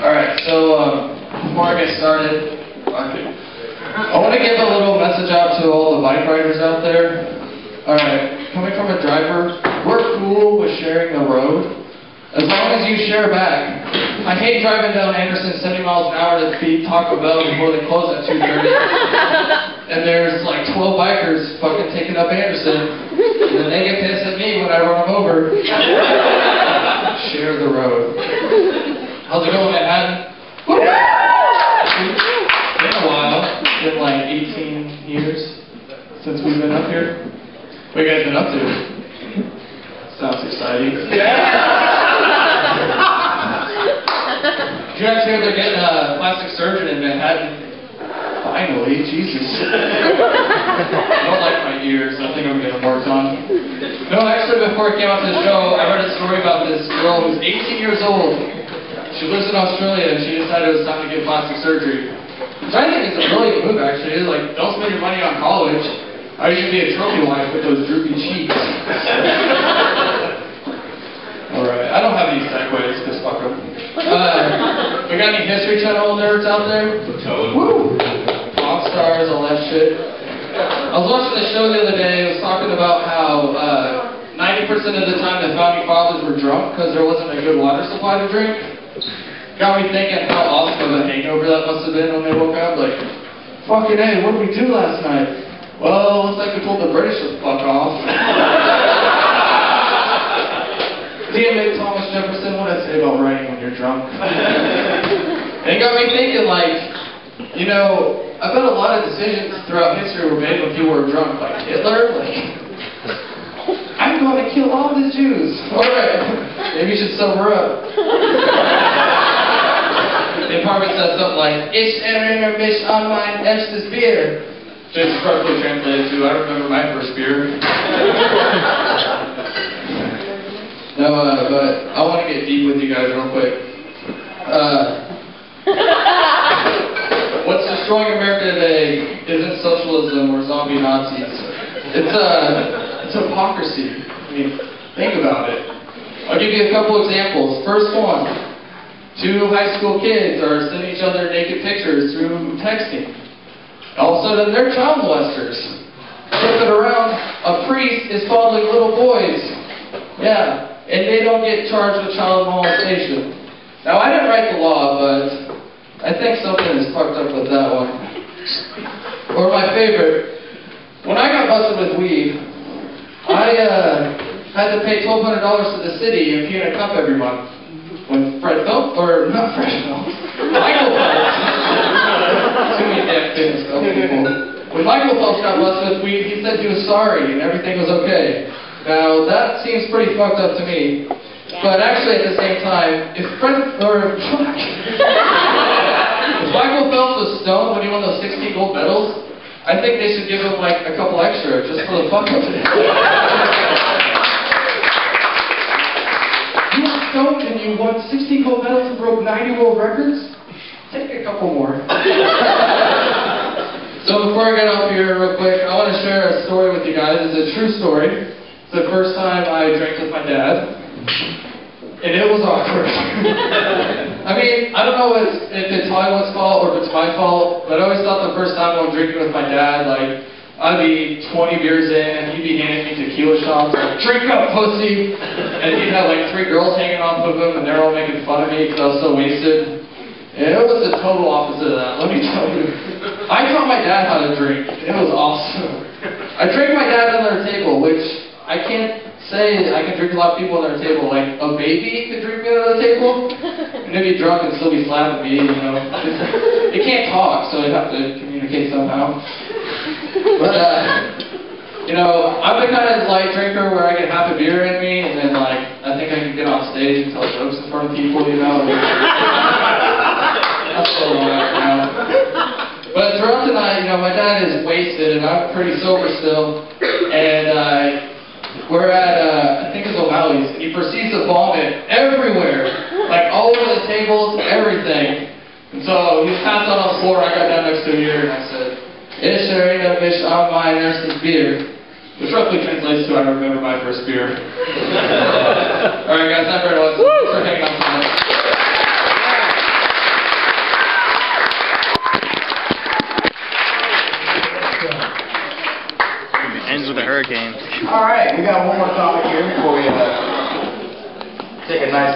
Alright, so before I get started, I want to give a little message out to all the bike riders out there. Alright, coming from a driver, we're cool with sharing the road, as long as you share back. I hate driving down Anderson 70 miles an hour to feed Taco Bell before they close at 2:30. And there's like 12 bikers fucking taking up Anderson. And then they get pissed at me when I run them over. Share the road. How's it going, Manhattan? Woo! It's been a while. It's been like 18 years since we've been up here. What you guys been up to? Sounds exciting. Did you guys hear they're getting a plastic surgeon in Manhattan? Finally, Jesus. I don't like my ears. I think I'm getting worked on. No, actually, before I came out to the show, I read a story about this girl who's 18 years old. She lives in Australia, and she decided it was time to get plastic surgery. Which I think is a brilliant move, actually. Like, don't spend your money on college. I should be a trophy wife with those droopy cheeks. Alright, I don't have any segues, because fuck them. We got any History Channel nerds out there? Woo! Pop stars, all that shit. I was watching the show the other day. It was talking about how 90% of the time the founding fathers were drunk because there wasn't a good water supply to drink. Got me thinking how awesome of a hangover that must have been when they woke up. Like, fucking hey, what did we do last night? Well, looks like we told the British to fuck off. Damn it, Thomas Jefferson, what did I say about writing when you're drunk? And it got me thinking, like, you know, I bet a lot of decisions throughout history were made when people were drunk. Like Hitler, like, I'm going to kill all the Jews. Alright, maybe you should sober up. They probably said something like, Ich erinnere mich an mein erstes Bier. Which is roughly translated to, I remember my first beer. No, but I want to get deep with you guys real quick. What's destroying America today isn't socialism or zombie Nazis. It's hypocrisy. I mean, think about it. I'll give you a couple examples. First one, 2 high school kids are sending each other naked pictures through texting. All of a sudden, they're child molesters. Flip it around, a priest is fondling little boys. Yeah, and they don't get charged with child molestation. Now, I didn't write the law, but I think something is fucked up with that one. Or my favorite, when I got busted with weed, I had to pay $1,200 to the city and pee in a cup every month. When Fred Phelps, or not Fred Phelps, Michael Phelps. Too many damn things, people. When Michael Phelps got busted with weed, he said he was sorry and everything was okay. Now, that seems pretty fucked up to me. But actually, at the same time, if Michael Phelps was stoned when he won those 16 gold medals, I think they should give him like a couple extra just for the fuck of it. You were stoned and you won 16 gold medals and broke 90 world records? Take a couple more. So before I get up here real quick, I want to share a story with you guys. It's a true story. It's the first time I drank with my dad. And it was awkward. I mean, I don't know if it's Hollywood's fault or if it's my fault, but I always thought the first time I was drinking with my dad, like, I'd be 20 beers in, and he'd be handing me tequila shots, like, drink up, pussy! And he'd have, like, 3 girls hanging off of him, and they're all making fun of me because I was so wasted. And it was the total opposite of that, let me tell you. I taught my dad how to drink. It was awesome. I drank my dad under the table, which I can't say I can drink a lot of people on their table. Like, a baby could drink me on the table, and they'd be drunk and still be slapping me, you know. They can't talk, so they have to communicate somehow. But, you know, I'm the kind of light drinker where I get half a beer in me, and then, like, I think I can get on stage and tell jokes in front of people, you know. That's so long after now. But throughout the night, you know, my dad is wasted, and I'm pretty sober still, and, we're at, I think it's O'Malley's, and he proceeds to vomit everywhere, like all over the tables, everything. And so he was passed out on the floor, I got down next to him here, and I said, Ich erinnere mich an mein erstes Bier. Which roughly translates to, I remember my first beer. Alright guys, time for everyone. Thanks for hanging out tonight. with a hurricane. All right, we got one more topic here before we take a nice